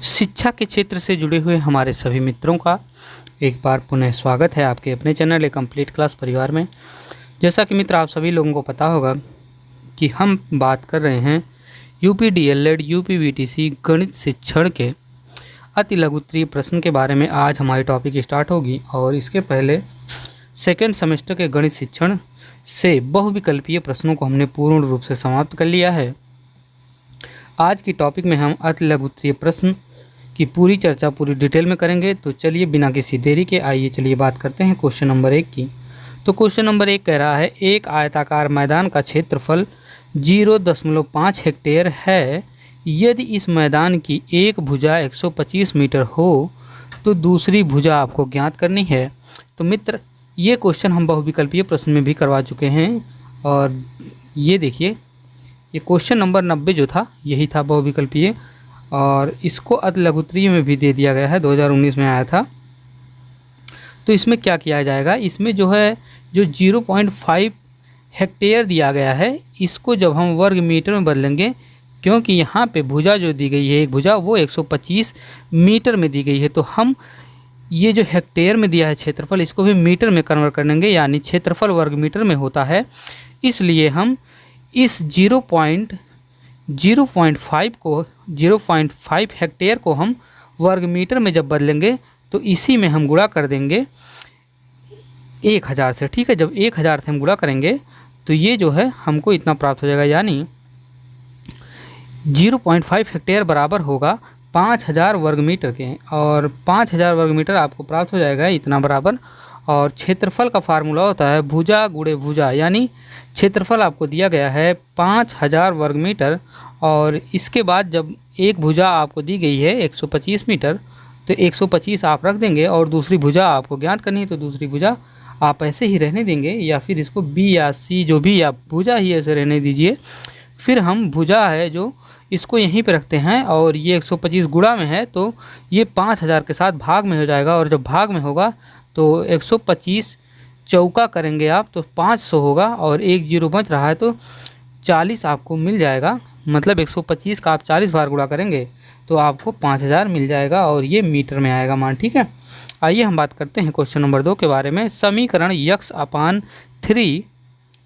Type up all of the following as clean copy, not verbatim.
शिक्षा के क्षेत्र से जुड़े हुए हमारे सभी मित्रों का एक बार पुनः स्वागत है आपके अपने चैनल ए कंप्लीट क्लास परिवार में। जैसा कि मित्र आप सभी लोगों को पता होगा कि हम बात कर रहे हैं यूपी डीएलएड यूपी वीटीसी गणित शिक्षण के अति लघुत्तरीय प्रश्न के बारे में आज हमारी टॉपिक स्टार्ट होगी। और इसके पहले सेकेंड सेमेस्टर के गणित शिक्षण से बहुविकल्पीय प्रश्नों को हमने पूर्ण रूप से समाप्त कर लिया है। आज की टॉपिक में हम अति लघुत्तरीय प्रश्न की पूरी चर्चा पूरी डिटेल में करेंगे। तो चलिए बिना किसी देरी के आइए चलिए बात करते हैं क्वेश्चन नंबर 1 की। तो क्वेश्चन नंबर 1 कह रहा है एक आयताकार मैदान का क्षेत्रफल 0.5 हेक्टेयर है। यदि इस मैदान की एक भुजा 125 मीटर हो तो दूसरी भुजा आपको ज्ञात करनी है। तो मित्र ये क्वेश्चन हम बहुविकल्पीय प्रश्न में भी करवा चुके हैं और ये देखिए ये क्वेश्चन नंबर 90 जो था यही था बहुविकल्पीय, और इसको अति लघुत्तरीय में भी दे दिया गया है, 2019 में आया था। तो इसमें क्या किया जाएगा, इसमें जो है जो 0.5 हेक्टेयर दिया गया है इसको जब हम वर्ग मीटर में बदलेंगे, क्योंकि यहाँ पे भुजा जो दी गई है एक भुजा वो 125 मीटर में दी गई है, तो हम ये जो हेक्टेयर में दिया है क्षेत्रफल इसको भी मीटर में कन्वर्ट कर देंगे, यानी क्षेत्रफल वर्ग मीटर में होता है। इसलिए हम इस 0.5 हेक्टेयर को हम वर्ग मीटर में जब बदलेंगे तो इसी में हम गुणा कर देंगे 1000 से। ठीक है, जब 1000 से हम गुणा करेंगे तो ये जो है हमको इतना प्राप्त हो जाएगा, यानी 0.5 हेक्टेयर बराबर होगा 5000 वर्ग मीटर के, और 5000 वर्ग मीटर आपको प्राप्त हो जाएगा इतना बराबर। और क्षेत्रफल का फार्मूला होता है भुजा गुणे भुजा, यानी क्षेत्रफल आपको दिया गया है 5000 वर्ग मीटर, और इसके बाद जब एक भुजा आपको दी गई है 125 मीटर तो 125 आप रख देंगे, और दूसरी भुजा आपको ज्ञात करनी है तो दूसरी भुजा आप ऐसे ही रहने देंगे, या फिर इसको बी या सी जो भी आप भुजा ही ऐसे रहने दीजिए। फिर हम भुजा है जो इसको यहीं पे रखते हैं, और ये 125 गुणा में है तो ये 5000 के साथ भाग में हो जाएगा, और जब भाग में होगा तो 125 चौका करेंगे आप तो 500 होगा, और एक जीरो बच रहा है तो 40 आपको मिल जाएगा। मतलब 125 का आप 40 बार गुणा करेंगे तो आपको 5000 मिल जाएगा, और ये मीटर में आएगा मान। ठीक है, आइए हम बात करते हैं क्वेश्चन नंबर 2 के बारे में। समीकरण x/3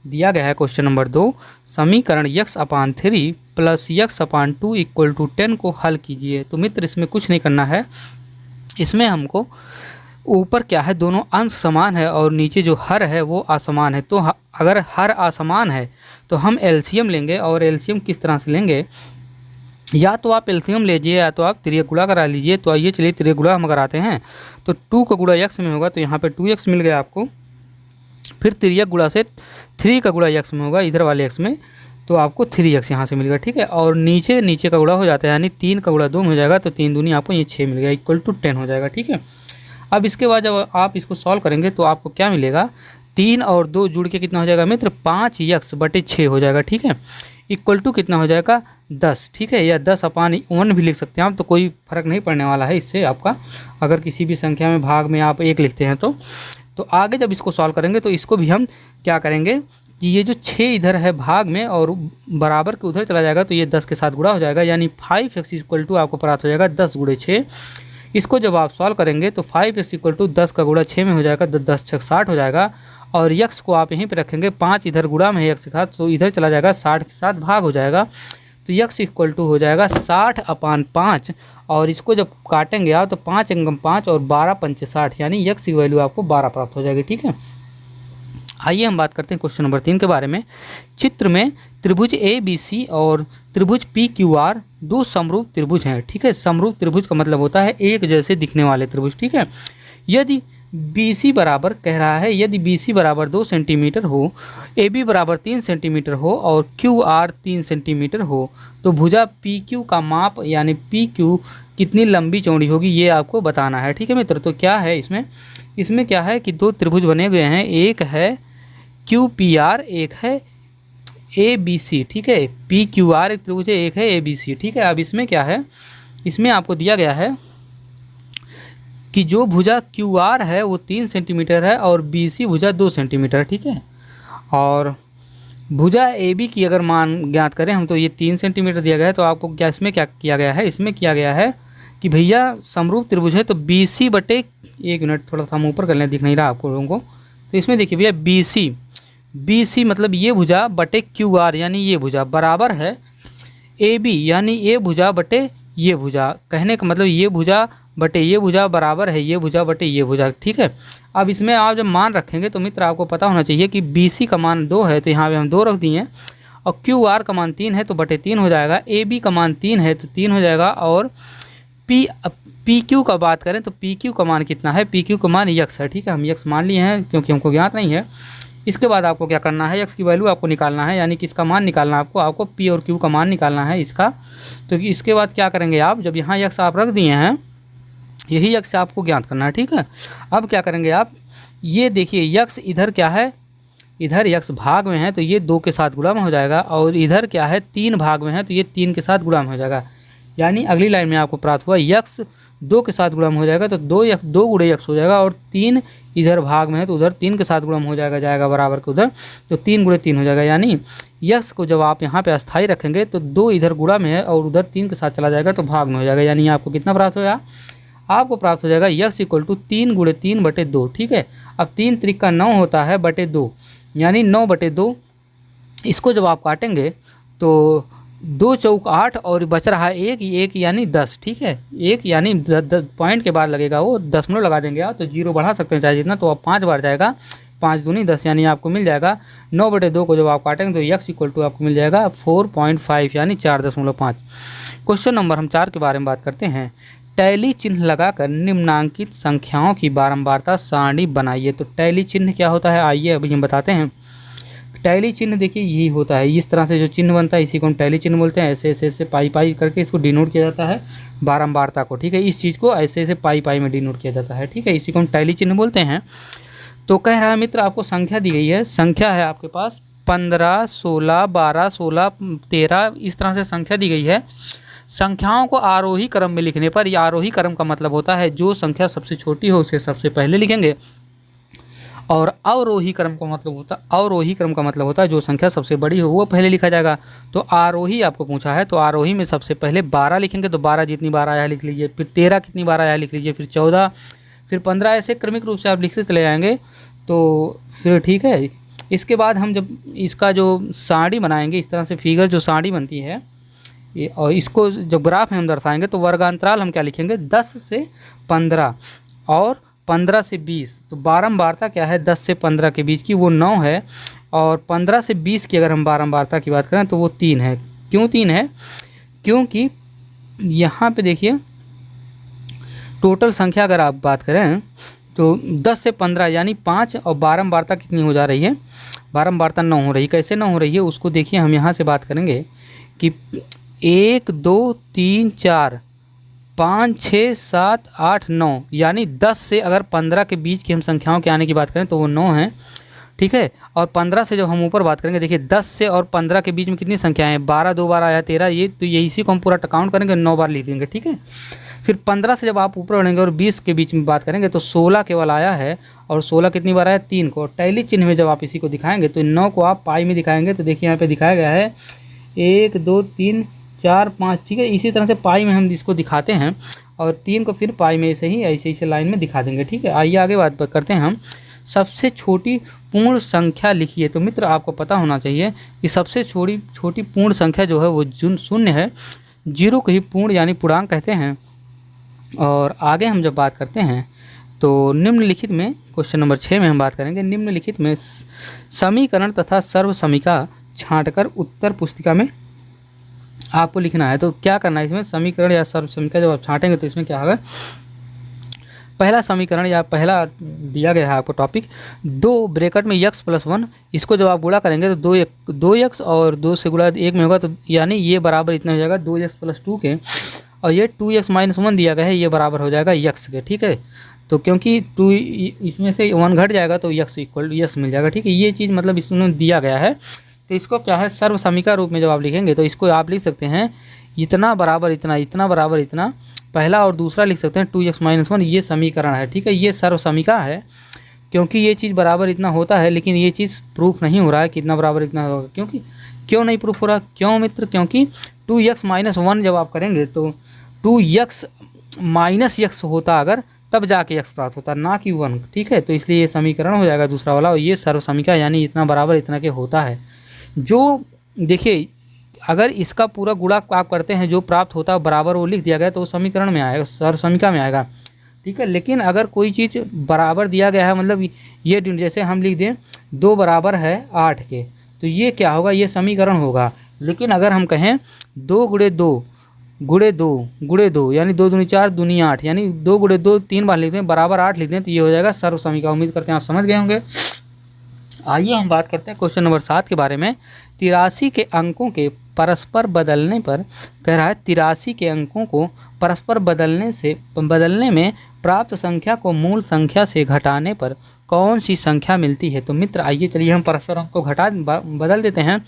दिया गया है। क्वेश्चन नंबर 2 समीकरण x/3 plus x/2 equal to 10 को हल कीजिए। तो मित्र इसमें कुछ नहीं करना है, इसमें हमको ऊपर क्या है दोनों अंश समान है और नीचे जो हर है वो असमान है। तो अगर हर असमान है तो हम एलसीएम लेंगे, और एलसीएम किस तरह से लेंगे, या तो आप एलसीएम लीजिए या तो आप तिर्यक गुणा करा लीजिए। तो आइए चलिए तिर्यक गुणा हम कराते हैं। तो 2 का गुणा x में होगा तो यहाँ पे 2x मिल गया आपको। फिर तिर्यक गुणा से 3 का गुणा x में होगा इधर वाले x में, तो आपको 3x यहाँ से मिल गया। ठीक है, और नीचे का गुणा हो जाता है, यानी 3 का गुणा 2 में हो जाएगा तो 3 दूनी आपको ये 6 मिल गया इक्वल टू 10 हो जाएगा। ठीक है, अब इसके बाद जब आप इसको सॉल्व करेंगे तो आपको क्या मिलेगा, 3 और 2 जुड़ के कितना हो जाएगा मित्र 5x/6 हो जाएगा। ठीक है, इक्वल टू कितना हो जाएगा 10। ठीक है, या 10/1 भी लिख सकते हैं आप, तो कोई फ़र्क नहीं पड़ने वाला है इससे आपका, अगर किसी भी संख्या में भाग में आप 1 लिखते हैं तो आगे जब इसको सॉल्व करेंगे तो इसको भी हम क्या करेंगे कि ये जो 6 इधर है भाग में और बराबर के उधर चला जाएगा तो ये 10 के साथ गुणा हो जाएगा, यानी 5x इक्वल टू आपको प्राप्त हो जाएगा 10 गुणे 6। इसको जब आप सॉल्व करेंगे तो 5x इक्वल टू 10 का गुणा 6 में हो जाएगा, 10 6 60 हो जाएगा, और x को आप यहीं पे रखेंगे, 5 इधर गुणा में है x के साथ तो इधर चला जाएगा 60 के साथ भाग हो जाएगा, तो x इक्वल टू हो जाएगा 60/5। और इसको जब काटेंगे आप तो 5 × 5 और 12 × 5 60, यानी x की वैल्यू आपको 12 प्राप्त हो जाएगी। ठीक है, आइए हम बात करते हैं क्वेश्चन नंबर 3 के बारे में। चित्र में त्रिभुज ABC और त्रिभुज PQR दो समरूप त्रिभुज हैं। ठीक है, समरूप त्रिभुज का मतलब होता है एक जैसे दिखने वाले त्रिभुज। ठीक है, यदि BC बराबर कह रहा है यदि BC बराबर 2 सेंटीमीटर हो, AB बराबर 3 सेंटीमीटर हो और QR 3 सेंटीमीटर हो, तो भुजा PQ का माप यानी PQ कितनी लंबी चौड़ी होगी ये आपको बताना है। ठीक है मित्र, तो क्या है इसमें क्या है कि दो त्रिभुज बने हुए हैं, एक है QPR एक है ABC। ठीक है, PQR एक त्रिभुज है, एक है ABC। ठीक है, अब इसमें क्या है, इसमें आपको दिया गया है कि जो भुजा QR है वो 3 सेंटीमीटर है और BC भुजा 2 सेंटीमीटर। ठीक है, और भुजा AB की अगर मान ज्ञात करें हम तो ये 3 सेंटीमीटर दिया गया है, तो आपको क्या इसमें क्या किया गया है, इसमें किया गया है कि भैया समरूप त्रिभुज है तो बी सी बटे, एक मिनट थोड़ा सा हम ऊपर कर लें, दिख नहीं रहा आपको लोगों को। तो इसमें देखिए भैया बी सी मतलब ये भुजा बटे क्यू आर यानी ये भुजा बराबर है ए बी यानी ये भुजा बटे ये भुजा। कहने का मतलब ये भुजा बटे ये भुजा बराबर है ये भुजा बटे ये भुजा, ठीक है। अब इसमें आप जब मान रखेंगे तो मित्र आपको पता होना चाहिए कि बी सी का मान 2 है तो यहाँ पे हम 2 रख दिए, और क्यू आर का मान 3 है तो बटे 3 हो जाएगा, ए बी का मान 3 है तो 3 हो जाएगा, और पी क्यू का बात करें तो पी क्यू का मान कितना है, पी क्यू का मान यक्स है, ठीक है। हम यक्स मान लिए हैं क्योंकि हमको ज्ञात नहीं है। इसके बाद आपको क्या करना है, एक्स की वैल्यू आपको निकालना है, यानी कि इसका मान निकालना है आपको पी और क्यू का मान निकालना है इसका। तो इसके बाद क्या करेंगे आप, जब यहाँ एक्स आप रख दिए हैं, यही एक्स आपको ज्ञात करना है, ठीक है। अब क्या करेंगे आप, ये देखिए यक्स इधर क्या है, इधर यक्स भाग में है तो ये 2 के साथ गुणा में हो जाएगा, और इधर क्या है 3 भाग में है तो ये 3 के साथ गुणा में हो जाएगा। यानी अगली लाइन में आपको प्राप्त हुआ यक्स 2 के साथ गुणा में हो जाएगा तो 2 गुणे यक्स हो जाएगा, और 3 इधर भाग में है तो उधर 3 के साथ गुणा में हो जाएगा बराबर के उधर, तो 3 गुणे 3 हो जाएगा। यानी यक्स को जब आप यहाँ पे अस्थाई रखेंगे तो 2 इधर गुणा में है और उधर 3 के साथ चला जाएगा तो भाग में हो जाएगा। यानी आपको कितना प्राप्त होगा, आपको प्राप्त हो जाएगा यक्स इक्वल टू 3 गुणे 3 बटे 2, ठीक है। अब 3 त्रिका 9 होता है बटे 2, यानी 9 बटे 2। इसको जब आप काटेंगे तो 2 चौक 8 और बच रहा है एक यानी 10, ठीक है। एक यानी 10 पॉइंट के बाद लगेगा वो, दशमलव लगा देंगे आप तो 0 बढ़ा सकते हैं चाहे जितना, तो अब 5 बार जाएगा, 5 दूनी 10 यानी आपको मिल जाएगा 9 बटे 2 को जब आप काटेंगे तो यक्स इक्वल टू आपको मिल जाएगा 4.5 यानी 4.5। क्वेश्चन नंबर हम 4 के बारे में बात करते हैं। टैली चिन्ह लगाकर निम्नांकित संख्याओं की बारंबारता सारणी बनाइए। तो टैली चिन्ह क्या होता है, आइए अभी हम बताते हैं। टैली चिन्ह देखिए यही होता है, इस तरह से जो चिन्ह बनता है इसी को हम टैली चिन्ह बोलते हैं। ऐसे ऐसे ऐसे पाई पाई करके इसको डिनोट किया जाता है बारंबारता को, ठीक है। इस चीज़ को ऐसे ऐसे पाई पाई में डिनोट किया जाता है, ठीक है। इसी को हम टैली चिन्ह बोलते हैं। तो कह रहा है मित्र आपको संख्या दी गई है, संख्या है आपके पास 15, 16, 12, 16, 13, इस तरह से संख्या दी गई है। संख्याओं को आरोही क्रम में लिखने पर, या आरोही क्रम का मतलब होता है जो संख्या सबसे छोटी हो उसे सबसे पहले लिखेंगे, और अवरोही क्रम का मतलब होता है जो संख्या सबसे बड़ी हो वो पहले लिखा जाएगा। तो आरोही आपको पूछा है, तो आरोही में सबसे पहले 12 लिखेंगे, तो 12 जितनी बार आया लिख लीजिए, फिर 13 कितनी बार आया लिख लीजिए, फिर 14, फिर 15, ऐसे क्रमिक रूप से आप लिखते चले जाएंगे तो फिर ठीक है। इसके बाद हम जब इसका जो सारणी बनाएंगे, इस तरह से फिगर जो सारणी बनती है, और इसको जब ग्राफ में हम दर्शाएंगे तो वर्गांतराल हम क्या लिखेंगे 10 से 15 और 15 से 20। तो बारंबारता क्या है 10 से 15 के बीच की वो 9 है, और 15 से 20 की अगर हम बारंबारता की बात करें तो वो 3 है। क्यों 3 है, क्योंकि यहाँ पे देखिए टोटल संख्या अगर आप बात करें तो 10 से 15 यानी 5, और बारंबारता कितनी हो जा रही है, बारंबारता 9 हो रही है। कैसे 9 हो रही है उसको देखिए, हम यहाँ से बात करेंगे कि 1, 2, 3, 4, 5, 6, 7, 8, 9 यानी 10 से अगर 15 के बीच की हम संख्याओं के आने की बात करें तो वो 9 है, ठीक है। और 15 से जब हम ऊपर बात करेंगे, देखिए 10 से और 15 के बीच में कितनी संख्याएं हैं, 12 2 बार आया 13, ये तो ये इसी को हम पूरा काउंट करेंगे 9 बार लिख देंगे, ठीक है। फिर 15 से जब आप ऊपर बढ़ेंगे और 20 के बीच में बात करेंगे तो 16 केवल आया है, और 16 कितनी बार आया 3 को। टैली चिन्ह में जब आप इसी को दिखाएंगे तो 9 को आप पाई में दिखाएंगे, तो देखिए यहाँ पे दिखाया गया है 1 2 3 4 5, ठीक है। इसी तरह से पाई में हम इसको दिखाते हैं, और 3 को फिर पाई में ऐसे ही लाइन में दिखा देंगे, ठीक है। आइए आगे बात करते हैं हम। सबसे छोटी पूर्ण संख्या लिखिए। तो मित्र आपको पता होना चाहिए कि सबसे छोटी पूर्ण संख्या जो है वो 0 है, 0 को ही पूर्ण यानी पूर्णांक कहते हैं। और आगे हम जब बात करते हैं तो निम्नलिखित में, क्वेश्चन नंबर 6 में हम बात करेंगे, निम्नलिखित में समीकरण तथा सर्व समीका छांटकर उत्तर पुस्तिका में आपको लिखना है। तो क्या करना है इसमें, समीकरण या सर्व समीका जब आप छांटेंगे तो इसमें क्या होगा, पहला समीकरण या पहला दिया गया है आपको टॉपिक 2 ब्रैकेट में x + 1, इसको जब आप गुणा करेंगे तो 2x और 2 से गुणा 1 में होगा, तो यानी ये बराबर इतना हो जाएगा 2x + 2 के, और ये 2x - 1 दिया गया है, ये बराबर हो जाएगा x के, ठीक है। तो क्योंकि 2 इसमें से 1 घट जाएगा तो x मिल जाएगा, ठीक है। ये चीज़ मतलब इसमें दिया गया है। तो इसको क्या है सर्व समीका रूप में जब आप लिखेंगे तो इसको आप लिख सकते हैं इतना बराबर इतना, इतना बराबर इतना, पहला और दूसरा लिख सकते हैं 2x - 1, ये समीकरण है, ठीक है। ये सर्व समीका है क्योंकि ये चीज़ बराबर इतना होता है, लेकिन ये चीज़ प्रूफ नहीं हो रहा है कितना बराबर इतना होगा। क्योंकि क्यों नहीं प्रूफ हो रहा, क्यों मित्र, क्योंकि 2x - 1 जब आप करेंगे तो 2x माइनस यक्स होता अगर, तब जाके यक्स प्राप्त होता, ना कि 1, ठीक है। तो इसलिए ये समीकरण हो जाएगा दूसरा वाला, और ये सर्व समीकरण यानी इतना बराबर इतना के होता है। जो देखिए अगर इसका पूरा गुणा आप करते हैं, जो प्राप्त होता है बराबर वो लिख दिया गया तो समीकरण में आएगा, सर्व समीकरण में आएगा, ठीक है। लेकिन अगर कोई चीज़ बराबर दिया गया है, मतलब ये जैसे हम लिख दें 2 बराबर है 8 के, तो ये क्या होगा, ये समीकरण होगा। लेकिन अगर हम कहें 2 गुणे 2 गुणे 2 गुणे 2 यानी 2 दूनी 4 दूनी 8, यानी 2 गुणे 2 3 बार लिखते हैं बराबर 8 लिखते हैं, तो ये हो जाएगा सर्व समीकरण। उम्मीद करते हैं आप समझ गए होंगे। आइए हम बात करते हैं क्वेश्चन नंबर 7 के बारे में। 83 के अंकों के परस्पर बदलने पर, कह रहा है 83 के अंकों को परस्पर बदलने में प्राप्त संख्या को मूल संख्या से घटाने पर कौन सी संख्या मिलती है। तो मित्र आइए चलिए हम परस्पर अंक को बदल देते हैं।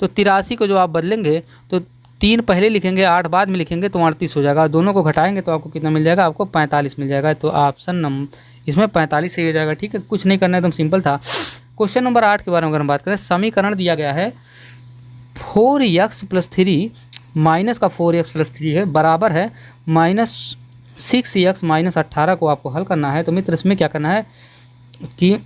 तो 83 को जो आप बदलेंगे तो 3 पहले लिखेंगे 8 बाद में लिखेंगे तो 38 हो जाएगा। दोनों को घटाएंगे तो आपको कितना मिल जाएगा, आपको 45 मिल जाएगा। तो ऑप्शन नंबर इसमें 45 सही हो जाएगा, ठीक है। कुछ नहीं करना, एकदम सिंपल था। क्वेश्चन नंबर 8 के बारे में अगर हम बात करें, समीकरण दिया गया है 4x + 3 माइनस का 4x + 3 है बराबर है -6x - 18 को आपको हल करना है। तो मित्र इसमें क्या करना है कि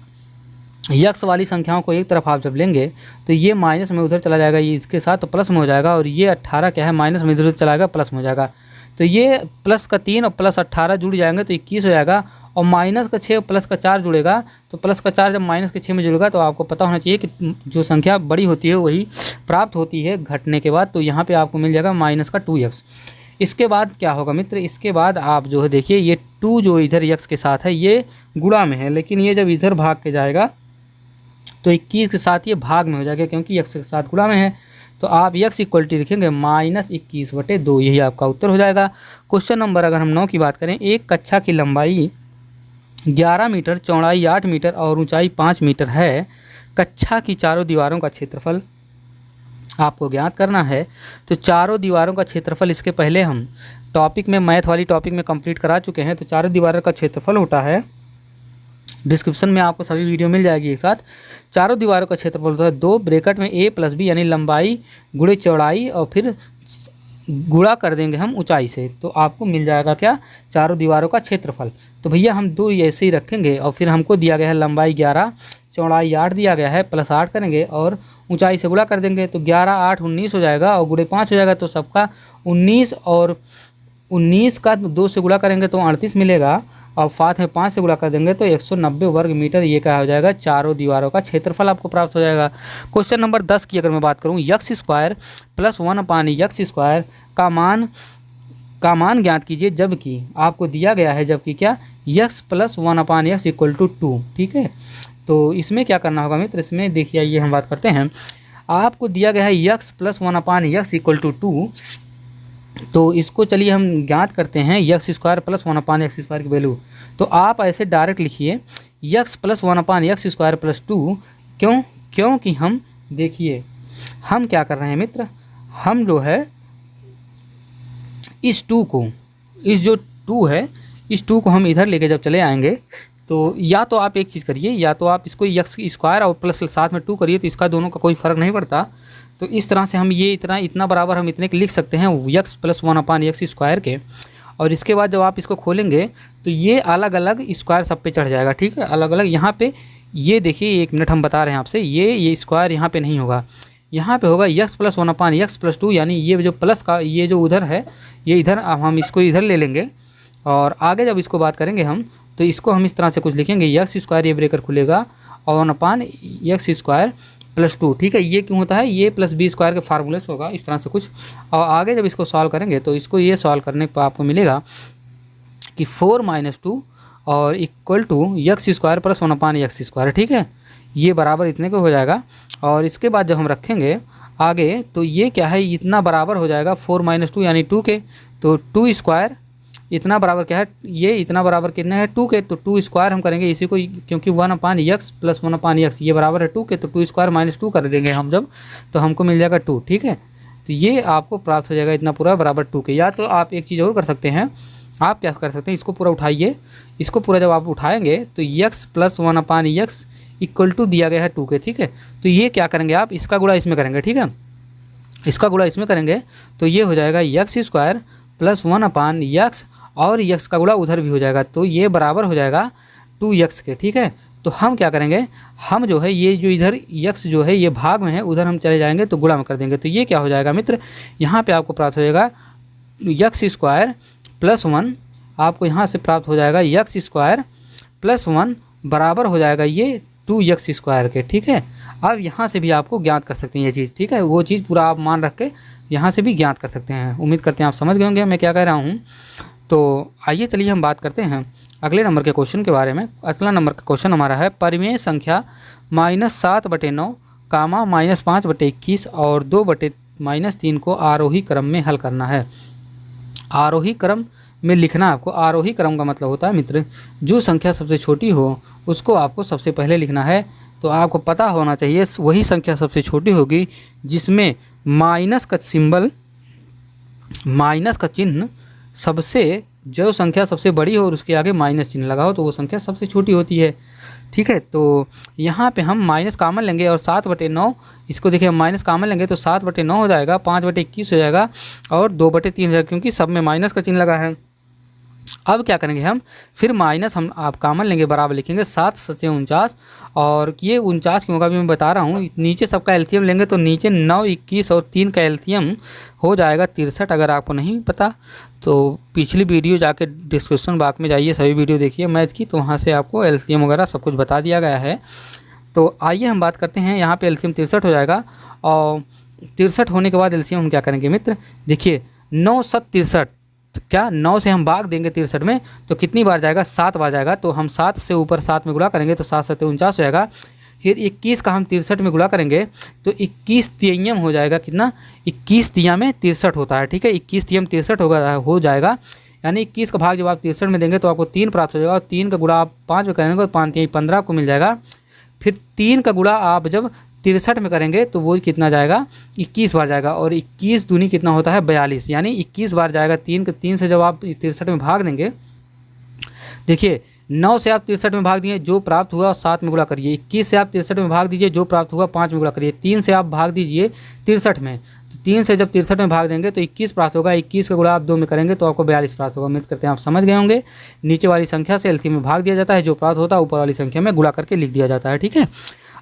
यक्स वाली संख्याओं को एक तरफ आप जब लेंगे तो ये माइनस में उधर चला जाएगा, ये इसके साथ तो प्लस में हो जाएगा, और ये 18 क्या है माइनस में इधर चला जाएगा प्लस में हो जाएगा। तो ये प्लस का 3 और प्लस 18 जुड़ जाएंगे तो 21 हो जाएगा, और माइनस का 6 प्लस का 4 जुड़ेगा, तो प्लस का 4 जब माइनस के 6 में जुड़ेगा तो आपको पता होना चाहिए कि जो संख्या बड़ी होती है वही प्राप्त होती है घटने के बाद। तो यहाँ पे आपको मिल जाएगा माइनस का 2x। इसके बाद क्या होगा मित्र, इसके बाद आप जो है देखिए ये 2 जो इधर x के साथ है ये गुणा में है, लेकिन ये जब इधर भाग के जाएगा तो 21 के साथ ये भाग में हो जाएगा, क्योंकि x के साथ गुणा में है। तो आप x इक्वलिटी लिखेंगे -21/2, यही आपका उत्तर हो जाएगा। क्वेश्चन नंबर अगर हम 9 की बात करें, एक कक्षा की लंबाई 11 मीटर, चौड़ाई 8 मीटर और ऊंचाई 5 मीटर है। कक्षा की चारों दीवारों का क्षेत्रफल आपको ज्ञात करना है। तो चारों दीवारों का क्षेत्रफल इसके पहले हम टॉपिक में, मैथ वाली टॉपिक में कंप्लीट करा चुके हैं। तो चारों दीवारों का क्षेत्रफल होता है, डिस्क्रिप्शन में आपको सभी वीडियो मिल जाएगी एक साथ। चारों दीवारों का क्षेत्रफल होता है 2 ब्रैकेट में a + b यानी लंबाई गुणे चौड़ाई, और फिर गुणा कर देंगे हम ऊंचाई से, तो आपको मिल जाएगा क्या, चारों दीवारों का क्षेत्रफल। तो भैया हम 2 ऐसे ही रखेंगे, और फिर हमको दिया गया है लंबाई 11, चौड़ाई 8 दिया गया है, प्लस 8 करेंगे और ऊंचाई से गुणा कर देंगे। तो 11 8 19 हो जाएगा, और गुणे 5 हो जाएगा, तो सबका 19, और 19 का 2 से गुणा करेंगे तो 38 मिलेगा, और साथ में 5 से गुणा कर देंगे तो 190 वर्ग मीटर ये क्या हो जाएगा, चारों दीवारों का क्षेत्रफल आपको प्राप्त हो जाएगा। क्वेश्चन नंबर 10 की अगर मैं बात करूँ, x² + 1/x² का मान ज्ञात कीजिए, जबकि आपको दिया गया है, जबकि क्या, x + 1/x = 2, ठीक है। तो इसमें क्या करना होगा मित्र, इसमें देखिए ये हम बात करते हैं, आपको दिया गया है x + 1/x = 2, तो इसको चलिए हम ज्ञात करते हैं x² + 1/x² की वैल्यू। तो आप ऐसे डायरेक्ट लिखिए x + 1/x² + 2, क्योंकि हम देखिए हम क्या कर रहे हैं मित्र, हम जो है इस 2 को, इस जो 2 है, इस 2 को हम इधर लेके जब चले आएंगे तो या तो आप एक चीज़ करिए, या तो आप इसको x² और प्लस साथ में 2 करिए, तो इसका दोनों का कोई फ़र्क नहीं पड़ता। तो इस तरह से हम ये इतना बराबर हम इतने के लिख सकते हैं x + 1/x² के, और इसके बाद जब आप इसको खोलेंगे तो ये अलग अलग स्क्वायर सब पे चढ़ जाएगा, ठीक है, अलग अलग। यहाँ पे ये देखिए 1 मिनट हम बता रहे हैं आपसे, ये स्क्वायर यहाँ पे नहीं होगा, यहाँ पे होगा x + 1/x + 2, यानी ये जो प्लस का ये जो उधर है ये इधर, हम इसको इधर ले लेंगे, और आगे जब इसको बात करेंगे हम तो इसको हम इस तरह से कुछ लिखेंगे x² ये ब्रेकर खुलेगा और 1/x² + 2, ठीक है। ये क्यों होता है, ये +b² के फार्मूले से होगा, इस तरह से कुछ। और आगे जब इसको सॉल्व करेंगे तो इसको ये सॉल्व करने पर आपको मिलेगा कि 4 - 2 और = x² + 1/x², ठीक है। ये बराबर इतने को हो जाएगा, और इसके बाद जब हम रखेंगे आगे तो ये क्या है, इतना बराबर हो जाएगा 4 - 2 यानी 2 के, तो 2² इतना बराबर क्या है, ये इतना बराबर कितना है 2 के, तो 2² हम करेंगे इसी को, क्योंकि 1/x + 1/x ये बराबर है 2 के, तो 2² - 2 कर देंगे हम जब, तो हमको मिल जाएगा 2, ठीक है। तो ये आपको प्राप्त हो जाएगा इतना पूरा बराबर 2 के। या तो आप एक चीज़ और कर सकते हैं, आप क्या कर सकते हैं, इसको पूरा उठाइए, इसको पूरा जब आप उठाएंगे तो x + 1/x = दिया गया है 2 के, ठीक है। तो ये क्या करेंगे आप, इसका गुणा इसमें करेंगे, ठीक है, इसका गुणा इसमें करेंगे तो ये हो जाएगा x² + 1/x और यक्स का गुणा उधर भी हो जाएगा, तो ये बराबर हो जाएगा 2x के। ठीक है, तो हम क्या करेंगे, हम जो है ये जो इधर यक्स जो है ये भाग में है, उधर हम चले जाएंगे तो गुणा में कर देंगे। तो ये क्या हो जाएगा मित्र, यहाँ पे आपको प्राप्त हो जाएगा यक्स स्क्वायर प्लस 1, आपको यहाँ से प्राप्त हो जाएगा यक्स स्क्वायर प्लस 1 बराबर हो जाएगा ये 2x स्क्वायर के। ठीक है, अब यहाँ से भी आपको ज्ञात कर सकते हैं ये चीज़। ठीक है, वो चीज़ पूरा आप मान रख के यहाँ से भी ज्ञात कर सकते हैं। उम्मीद करते हैं आप समझ गए होंगे मैं क्या कह रहा हूँ। तो आइए चलिए हम बात करते हैं अगले नंबर के क्वेश्चन के बारे में। अगला नंबर का क्वेश्चन हमारा है परिमेय संख्या -7/9 कामा -5/21 और 2/-3 को आरोही क्रम में हल करना है। आरोही क्रम में लिखना आपको, आरोही क्रम का मतलब होता है मित्र जो संख्या सबसे छोटी हो उसको आपको सबसे पहले लिखना है। तो आपको पता होना चाहिए वही संख्या सबसे छोटी होगी जिसमें माइनस का सिंबल, माइनस का चिन्ह सबसे, जो संख्या सबसे बड़ी हो और उसके आगे माइनस चिन्ह लगा हो तो वो संख्या सबसे छोटी होती है। ठीक है, तो यहाँ पे हम माइनस कामन लेंगे और 7/9 इसको देखिए, माइनस कामन लेंगे तो 7/9 हो जाएगा, 5/21 हो जाएगा और 2/3 हो जाएगा, क्योंकि सब में माइनस का चिन्ह लगा है। अब क्या करेंगे हम, फिर माइनस हम आप कामन लेंगे, बराबर लिखेंगे 7×7 = 49, और ये 49 क्यों का भी मैं बता रहा हूँ, नीचे सबका एलसीएम लेंगे तो नीचे 9, 21 और 3 का एलसीएम हो जाएगा 63। अगर आपको नहीं पता तो पिछली वीडियो जाके डिस्क्रिप्शन बॉक्स में जाइए, सभी वीडियो देखिए मैथ की, तो वहाँ से आपको एलसीएम वगैरह सब कुछ बता दिया गया है। तो आइए हम बात करते हैं, यहाँ पे एलसीएम 63 हो जाएगा, और 63 होने के बाद एलसीएम हम क्या करेंगे मित्र, देखिए 9×7 = 63, क्या 9 से हम भाग देंगे 63 में तो कितनी बार जाएगा, 7 बार जाएगा। तो हम 7 से ऊपर 7 में गुणा करेंगे तो 7×7 = 49 हो जाएगा। फिर 21 का हम 63 में गुणा करेंगे तो 21 तियम हो जाएगा, कितना, 21 तिया में 63 होता है। ठीक है, 21 तियम 63 हो जाएगा, यानी 21 का भाग जब आप 63 में देंगे तो आपको 3 प्राप्त हो जाएगा, और 3 का गुणा आप 5 में करेंगे और 5 × 15 आपको मिल जाएगा। फिर 3 का गुणा आप जब 63 में करेंगे तो वो कितना जाएगा, 21 बार जाएगा, और 21 दूनी कितना होता है 42, यानी 21 बार जाएगा। 3 से जब आप 63 में भाग देंगे, देखिए 9 से आप 63 में भाग दिए जो प्राप्त हुआ 7 में गुणा करिए, 21 से आप 63 में भाग दीजिए जो प्राप्त हुआ 5 में गुणा करिए, 3 से आप भाग दीजिए 63 में, तो 3 से जब 63 में भाग देंगे तो 21 प्राप्त होगा, 21 का गुणा आप 2 में करेंगे तो आपको 42 प्राप्त होगा। उम्मीद करते हैं आप समझ गए होंगे। नीचे वाली संख्या से एलसीएम में भाग दिया जाता है, जो प्राप्त होता है ऊपर वाली संख्या में गुणा करके लिख दिया जाता है। ठीक है,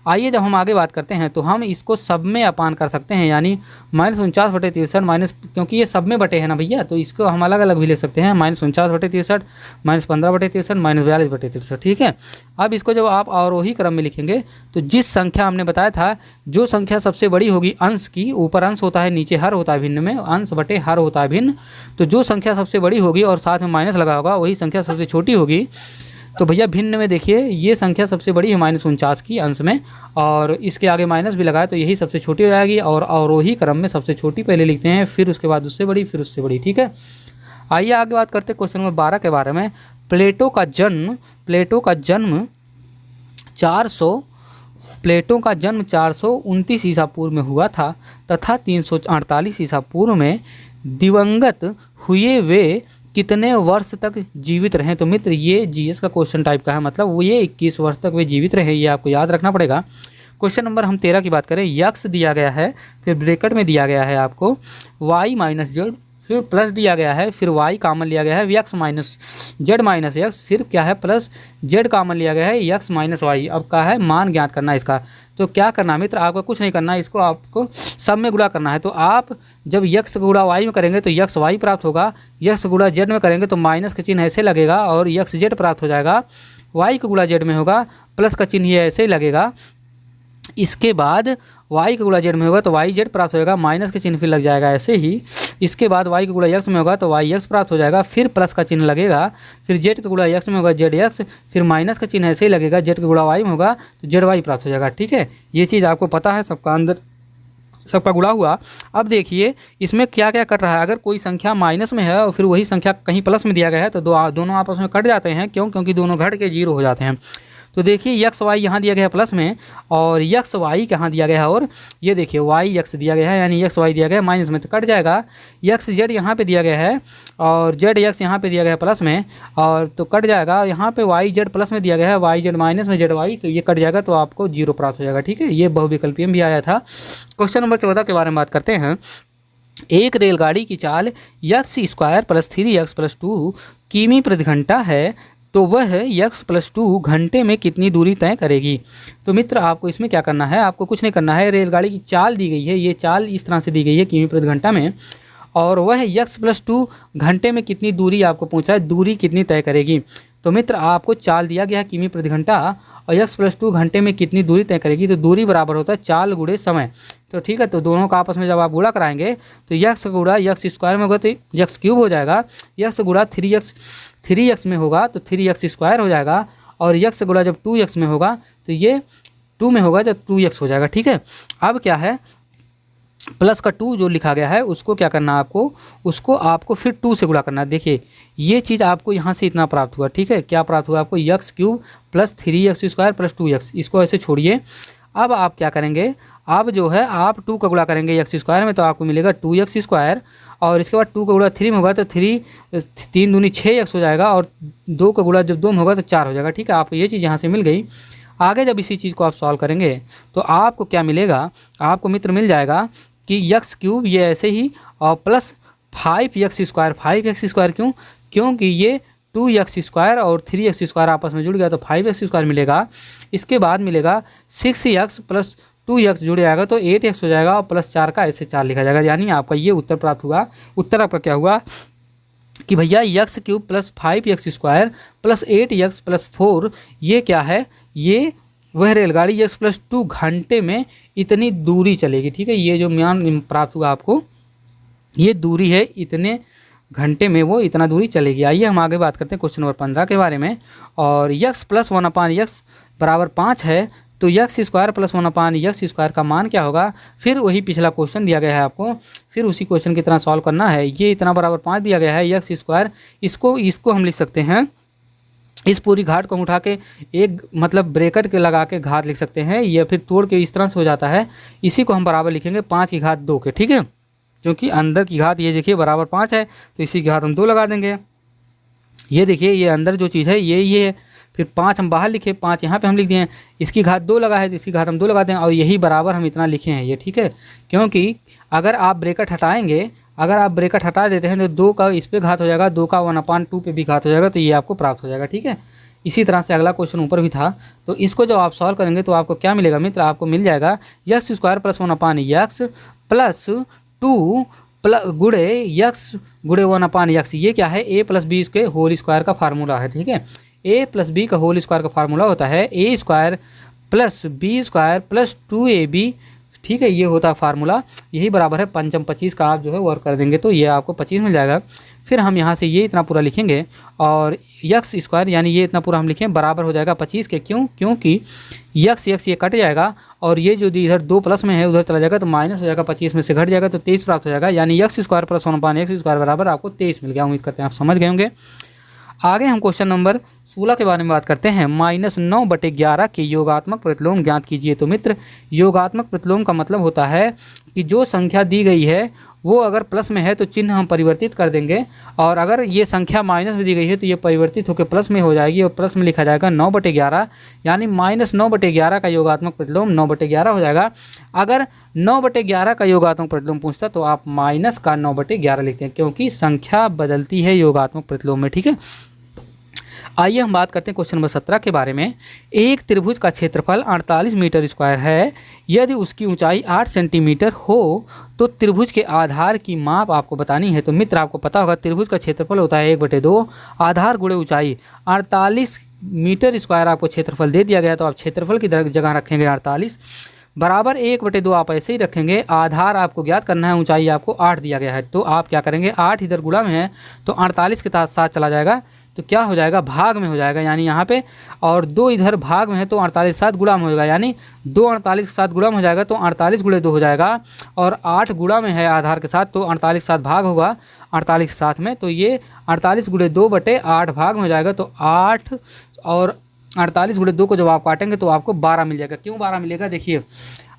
आइए जब हम आगे बात करते हैं तो हम इसको सब में अपान कर सकते हैं, यानी -49/63 माइनस, क्योंकि ये सब में बटे है ना भैया, तो इसको हम अलग अलग भी ले सकते हैं, -49/63, -15/63, -42/63। ठीक है, अब इसको जब आप आरोही क्रम में लिखेंगे तो जिस संख्या हमने बताया था, जो संख्या सबसे बड़ी होगी अंश की, ऊपर अंश होता है नीचे हर होता है भिन्न में, अंश बटे हर होता है भिन्न, तो जो संख्या सबसे बड़ी होगी और साथ में माइनस लगा होगा वही संख्या सबसे छोटी होगी। तो भैया भिन्न में देखिए ये संख्या सबसे बड़ी है -49 की अंश में, और इसके आगे माइनस भी लगाए तो यही सबसे छोटी हो जाएगी, और अवरोही क्रम में सबसे छोटी पहले लिखते हैं, फिर उसके बाद उससे बड़ी, फिर उससे बड़ी। ठीक है, आइए आगे बात करते हैं क्वेश्चन नंबर 12 के बारे में। प्लेटो का जन्म 429 ईसा पूर्व में हुआ था तथा 348 ईसा पूर्व में दिवंगत हुए वे कितने वर्ष तक जीवित रहे। तो मित्र ये जीएस का क्वेश्चन टाइप का है, मतलब वो ये 21 वर्ष तक वे जीवित रहे, ये आपको याद रखना पड़ेगा। क्वेश्चन नंबर हम 13 की बात करें, यक्स दिया गया है, फिर ब्रैकेट में दिया गया है आपको y - z, फिर प्लस दिया गया है, फिर y कॉमन लिया गया है, x - z - x, फिर क्या है प्लस z कॉमन लिया गया है, x - y। अब क्या है मान ज्ञात करना है इसका। तो क्या करना है मित्र, आपको कुछ नहीं करना है, इसको आपको सब में गुणा करना है। तो आप जब x गुणा y में करेंगे तो x y प्राप्त होगा, x गुणा z में करेंगे तो माइनस का चिन्ह ऐसे लगेगा और x z प्राप्त हो जाएगा, y का गुणा z में होगा प्लस का चिन्ह ये ऐसे ही लगेगा। इसके बाद y का गुणा z में होगा तो y z प्राप्त होगा, माइनस के चिन्ह फिर लग जाएगा ऐसे ही। इसके बाद y का गुणा x में होगा तो y x प्राप्त हो जाएगा, फिर प्लस का चिन्ह लगेगा, फिर z का गुणा x में होगा z x, फिर माइनस का चिन्ह ऐसे ही लगेगा, z का गुणा y में होगा तो z y प्राप्त हो जाएगा। ठीक है, ये चीज़ आपको पता है, सबका अंदर सबका गुणा हुआ। अब देखिए इसमें क्या क्या कट रहा है, अगर कोई संख्या माइनस में है और फिर वही संख्या कहीं प्लस में दिया गया है तो दोनों आपस में कट जाते हैं। क्यों? क्योंकि दोनों घट के 0 हो जाते हैं। तो देखिए यक्स वाई यहाँ दिया गया है प्लस में, और यक्स वाई कहाँ दिया गया है, और ये देखिए वाई यक्स दिया गया है, यानी यक्स वाई दिया गया है माइनस में, तो कट जाएगा। यक्स जेड यहाँ पे दिया गया है और जेड यक्स यहाँ पे दिया गया है प्लस में, और तो कट जाएगा। यहाँ पे वाई जेड प्लस में दिया गया है, वाई जेड माइनस में जेड वाई, तो ये कट जाएगा तो आपको 0 प्राप्त हो जाएगा। ठीक है, ये बहुविकल्पीय भी आया था। क्वेश्चन नंबर 14 के बारे में बात करते हैं। एक रेलगाड़ी की चाल x square plus 3x plus 2 किमी प्रति घंटा है, तो वह यक्स प्लस 2 घंटे में कितनी दूरी तय करेगी। तो मित्र आपको इसमें क्या करना है, आपको कुछ नहीं करना है। रेलगाड़ी की चाल दी गई है, ये चाल इस तरह से दी गई है किमी प्रति घंटा में, और वह यक्स प्लस 2 घंटे में कितनी दूरी आपको पूछ रहा है, दूरी कितनी तय करेगी। तो मित्र आपको चाल दिया गया है किमी प्रति घंटा और यक्स प्लस 2 घंटे में कितनी दूरी तय करेगी, तो दूरी बराबर होता है चाल गुणे समय। तो ठीक है, तो दोनों का आपस में जब आप गुणा कराएंगे तो यक्स गुणा यक्स स्क्वायर में होगा तो यक्स क्यूब हो जाएगा, यक्स गुणा 3x में होगा तो 3x स्क्वायर हो जाएगा, और यक्स गुणा जब 2x में होगा तो ये 2 में होगा तो 2x हो जाएगा। ठीक है, अब क्या है, प्लस का 2 जो लिखा गया है उसको क्या करना है आपको, उसको आपको फिर 2 से गुणा करना है। देखिए ये चीज़ आपको यहाँ से इतना प्राप्त हुआ। ठीक है, क्या प्राप्त हुआ आपको, x cube plus 3x square plus 2x, इसको ऐसे छोड़िए। अब आप क्या करेंगे, अब जो है आप 2 का गुणा करेंगे x स्क्वायर में तो आपको मिलेगा 2x स्क्वायर, और इसके बाद 2 का गुणा 3 में होगा तो 3 दूनी 6x हो जाएगा, और 2 का गुणा जब 2 में होगा तो 4 हो जाएगा। ठीक है, आपको ये चीज़ यहाँ से मिल गई। आगे जब इसी चीज़ को आप सॉल्व करेंगे तो आपको क्या मिलेगा, आपको मित्र मिल जाएगा कि यक्स क्यूब ये ऐसे ही और plus 5x square. 5x square क्यों, क्योंकि ये 2x स्क्वायर और 3x स्क्वायर आपस में जुड़ गया तो 5x स्क्वायर मिलेगा। इसके बाद मिलेगा 6x प्लस 2x जुड़ जाएगा तो 8x हो जाएगा, और प्लस 4 का ऐसे 4 लिखा जाएगा। यानी आपका ये उत्तर प्राप्त हुआ। उत्तर आपका क्या हुआ कि भैया x cube plus 5x square plus 8x plus 4 ये क्या है, ये वह रेलगाड़ी यक्स प्लस 2 घंटे में इतनी दूरी चलेगी। ठीक है, ये जो मान प्राप्त हुआ आपको, ये दूरी है, इतने घंटे में वो इतना दूरी चलेगी। आइए हम आगे बात करते हैं क्वेश्चन नंबर 15 के बारे में। और यक्स प्लस 1/x बराबर 5 है, तो x square plus 1/x square का मान क्या होगा। फिर वही पिछला क्वेश्चन दिया गया है आपको, फिर उसी क्वेश्चन की तरह सॉल्व करना है। ये इतना बराबर 5 दिया गया है यक्स स्क्वायर, इसको हम लिख सकते हैं, इस पूरी घाट को हम उठा के एक मतलब ब्रैकेट के लगा के घात लिख सकते हैं, या फिर तोड़ के इस तरह से हो जाता है। इसी को हम बराबर लिखेंगे 5 की घात 2 के। ठीक है, क्योंकि अंदर की घात ये देखिए बराबर 5 है तो इसी की घात हम 2 लगा देंगे। ये देखिए ये अंदर जो चीज़ है ये है, फिर 5 हम बाहर लिखे, 5 यहाँ पे हम लिख दिए हैं, इसकी घात 2 लगा है तो इसकी घात हम 2 लगा दें, और यही बराबर हम इतना लिखे हैं ये। ठीक है, क्योंकि अगर आप ब्रैकेट हटाएंगे, अगर आप ब्रैकेट हटा देते हैं तो 2 का इस पे घात हो जाएगा, 2 का 1/2 पे भी घात हो जाएगा, तो ये आपको प्राप्त हो जाएगा। ठीक है, इसी तरह से अगला क्वेश्चन ऊपर भी था, तो इसको जब आप सॉल्व करेंगे तो आपको क्या मिलेगा मित्र, आपको मिल जाएगा x square plus 1/x plus 2 गुणे यक्स गुणे 1/x। ये क्या है, a प्लस बी के होल स्क्वायर का फार्मूला है। ठीक है, a प्लस बी का होल स्क्वायर का फार्मूला होता है a square plus b square plus 2ab। ठीक है, ये होता है फार्मूला, यही बराबर है 5 25 का आप जो है वर्क कर देंगे तो ये आपको 25 मिल जाएगा। फिर हम यहाँ से ये इतना पूरा लिखेंगे और यक्स स्क्वायर यानी ये इतना पूरा हम लिखें बराबर हो जाएगा 25 के। क्यों, क्योंकि यक्स ये कट जाएगा और ये जो इधर 2 प्लस में है उधर चला जाएगा तो माइनस हो जाएगा, 25 में से घट जाएगा तो 23 प्राप्त हो जाएगा। यानी x square plus 1/x square बराबर आपको 23 मिल गया। उम्मीद करते हैं आप समझ गए होंगे। आगे हम क्वेश्चन नंबर 16 के बारे में बात करते हैं। -9/11 के योगात्मक प्रतिलोम ज्ञात कीजिए। तो मित्र योगात्मक प्रतिलोम का मतलब होता है कि जो संख्या दी गई है वो अगर प्लस में है तो चिन्ह हम परिवर्तित कर देंगे, और अगर ये संख्या माइनस में दी गई है तो ये परिवर्तित होकर प्लस में हो जाएगी और प्लस में लिखा जाएगा 9/11, यानी -9/11 का योगात्मक प्रतिलोम 9/11 हो जाएगा। अगर 9/11 का योगात्मक प्रतिलोम पूछता तो आप माइनस का 9/11 लिखते हैं, क्योंकि संख्या बदलती है योगात्मक प्रतिलोम में। ठीक है, आइए हम बात करते हैं क्वेश्चन नंबर 17 के बारे में। एक त्रिभुज का क्षेत्रफल 48 मीटर स्क्वायर है। यदि उसकी ऊंचाई 8 सेंटीमीटर हो तो त्रिभुज के आधार की माप आपको बतानी है। तो मित्र आपको पता होगा त्रिभुज का क्षेत्रफल होता है 1/2, आधार गुणे ऊंचाई। 48 मीटर स्क्वायर आपको क्षेत्रफल दे दिया गया तो आप क्षेत्रफल की जगह रखेंगे 48 बराबर 1/2 आप ऐसे ही रखेंगे। आधार आपको ज्ञात करना है, ऊंचाई आपको 8 दिया गया है तो आप क्या करेंगे, 8 इधर गुणा में है तो 48 के साथ चला जाएगा तो क्या हो जाएगा, भाग में हो जाएगा, यानी यहाँ पे, और 2 इधर भाग में है तो 48 के साथ गुणा में हो जाएगा, यानी 2 48 के साथ गुणा में हो जाएगा तो 48 गुणे 2 हो जाएगा, और 8 गुणा में है आधार के साथ तो 48 के साथ भाग होगा 48 के साथ में, तो ये 48 गुणे 2/8 भाग में हो जाएगा। तो 8 और 48 गुणे 2 को जब आप काटेंगे तो आपको 12 मिल जाएगा। क्यों 12 मिलेगा, देखिए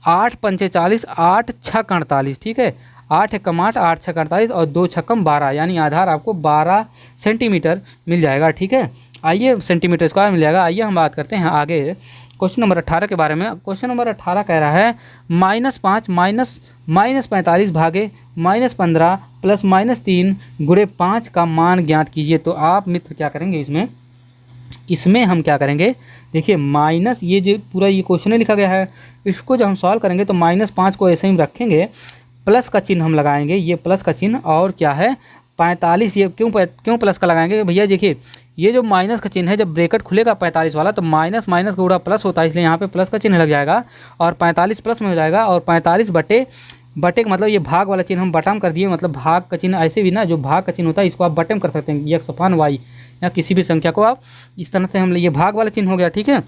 8 पंचे 40, 8 छक 48। ठीक है, 8 एकम 8, 8 छक्का 48 और 2 छक्कम 12, यानी आधार आपको 12 सेंटीमीटर मिल जाएगा। ठीक है, आइए सेंटीमीटर स्क्वायर मिल जाएगा। आइए हम बात करते हैं आगे क्वेश्चन नंबर 18 के बारे में। क्वेश्चन नंबर 18 कह रहा है -5 माइनस 45 भागे -15 प्लस -3 गुणे 5 का मान ज्ञात कीजिए। तो आप मित्र क्या करेंगे, इसमें हम क्या करेंगे, देखिए माइनस ये जो पूरा ये क्वेश्चन लिखा गया है, इसको जब हम सॉल्व करेंगे तो -5 को ऐसे ही रखेंगे, प्लस का चिन्ह हम लगाएंगे, ये प्लस का चिन्ह, और क्या है 45, ये क्यों प्लस का लगाएंगे भैया, देखिए ये जो माइनस का चिन्ह है, जब ब्रैकेट खुलेगा 45 वाला तो माइनस का गुणा प्लस होता है, इसलिए यहाँ पे प्लस का चिन्ह लग जाएगा और 45 प्लस में हो जाएगा, और 45 बटे का मतलब ये भाग वाला चिन्ह हम बटा में कर दिए, मतलब भाग का चिन्ह ऐसे भी ना, जो भाग का चिन्ह होता है इसको आप बटे में कर सकते हैं, x अपान y, या किसी भी संख्या को आप इस तरह से, हम ये भाग वाला चिन्ह हो गया। ठीक है,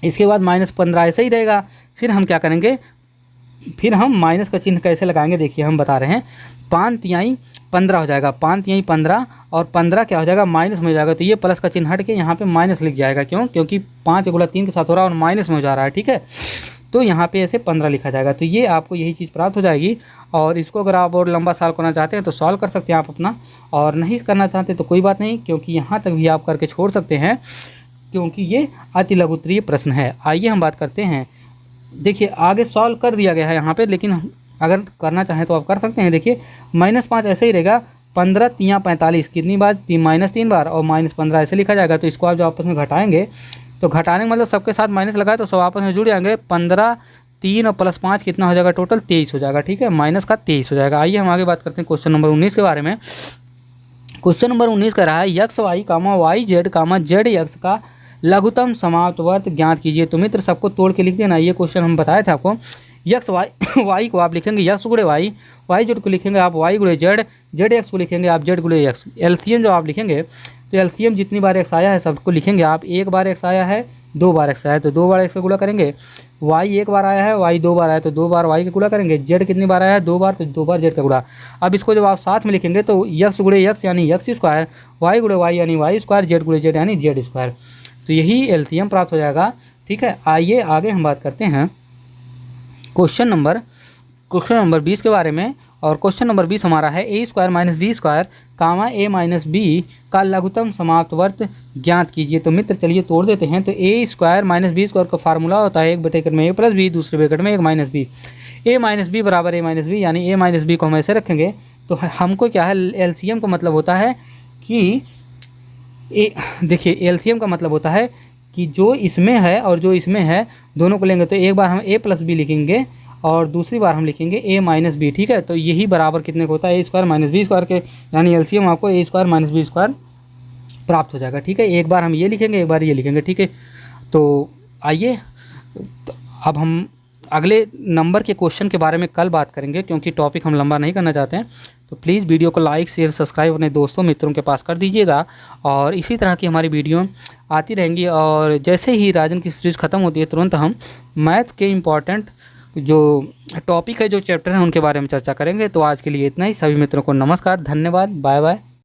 इसके बाद -15 ऐसे ही रहेगा। फिर हम क्या करेंगे, फिर हम माइनस का चिन्ह कैसे लगाएंगे, देखिए हम बता रहे हैं, 5 तिहाई 15 हो जाएगा, 5 तिहाई 15, और 15 क्या हो जाएगा, माइनस में हो जाएगा, तो ये प्लस का चिन्ह हट के यहाँ पे माइनस लिख जाएगा, क्योंकि 5 गुणा 3 के साथ हो रहा है और माइनस में हो जा रहा है। ठीक है, तो यहाँ पे ऐसे 15 लिखा जाएगा, तो ये आपको यही चीज़ प्राप्त हो जाएगी। और इसको अगर आप और लंबा सॉल्व करना चाहते हैं तो सॉल्व कर सकते हैं आप अपना, और नहीं करना चाहते तो कोई बात नहीं, क्योंकि यहाँ तक भी आप करके छोड़ सकते हैं, क्योंकि ये अति लघुत्तरीय प्रश्न है। आइए हम बात करते हैं, देखिए आगे सॉल्व कर दिया गया है यहाँ पे, लेकिन अगर करना चाहें तो आप कर सकते हैं। देखिए -5 ऐसे ही रहेगा, 15 तिया 45 कितनी बार, -3 बार, और -15 ऐसे लिखा जाएगा। तो इसको आप जब आपस में घटाएंगे तो घटाने मतलब सबके साथ माइनस लगाए तो सब आपस में जुड़ जाएंगे, 15 3 और +5 कितना हो जाएगा, टोटल 23 हो जाएगा। ठीक है, माइनस का 23 हो जाएगा। आइए हम आगे बात करते हैं क्वेश्चन नंबर 19 के बारे में। क्वेश्चन नंबर 19 कह रहा है x y, y z, z x का लघुत्तम समाप्त वर्त ज्ञात कीजिए। तो मित्र सबको तोड़ के लिख देना, ये क्वेश्चन हम बताए थे आपको। x y y को आप लिखेंगे x गुणे y, y z को लिखेंगे आप y गुणे z, z x को लिखेंगे आप z गुणे x। एलसीएम जो आप लिखेंगे तो एलसीएम जितनी बार x आया है सबको लिखेंगे आप, एक बार x आया है, 2 बार x आया है तो 2 बार x का गुणा करेंगे, y एक बार आया है, y 2 बार आया है तो 2 बार y का गुणा करेंगे, z कितनी बार आया है, 2 बार, तो 2 बार z का गुणा। अब इसको जब आप साथ में लिखेंगे तो x गुणे x यानी x स्क्वायर, y गुणे y यानी y स्क्वायर, z गुणे z यानी z स्क्वायर, तो यही एलसीएम प्राप्त हो जाएगा। ठीक है, आइए आगे हम बात करते हैं क्वेश्चन नंबर 20 के बारे में। और क्वेश्चन नंबर 20 हमारा है a square minus b square comma a minus b का लघुत्तम समाप्त वर्त ज्ञात कीजिए। तो मित्र चलिए तोड़ देते हैं। तो a square minus b square का फार्मूला होता है एक ब्रैकेट में a प्लस बी, दूसरे ब्रैकेट में 1 minus b, a minus b बराबर a माइनस बी, यानी a माइनस बी को हम ऐसे रखेंगे तो हमको क्या है, एलसीएम का मतलब होता है कि देखिए एलसीएम का मतलब होता है कि जो इसमें है और जो इसमें है दोनों को लेंगे तो एक बार हम a प्लस बी लिखेंगे और दूसरी बार हम लिखेंगे a माइनस बी। ठीक है, तो यही बराबर कितने को होता है, a square minus b square के, यानी एलसीएम आपको a square minus b square प्राप्त हो जाएगा। ठीक है, एक बार हम ये लिखेंगे, एक बार ये लिखेंगे। ठीक है, तो आइए तो अब हम अगले नंबर के क्वेश्चन के बारे में कल बात करेंगे, क्योंकि टॉपिक हम लंबा नहीं करना चाहते हैं। तो प्लीज़ वीडियो को लाइक शेयर सब्सक्राइब अपने दोस्तों मित्रों के पास कर दीजिएगा, और इसी तरह की हमारी वीडियो आती रहेंगी। और जैसे ही राजन की सीरीज़ ख़त्म होती है तुरंत हम मैथ के इम्पॉर्टेंट जो टॉपिक है, जो चैप्टर हैं, उनके बारे में चर्चा करेंगे। तो आज के लिए इतना ही। सभी मित्रों को नमस्कार, धन्यवाद, बाय बाय।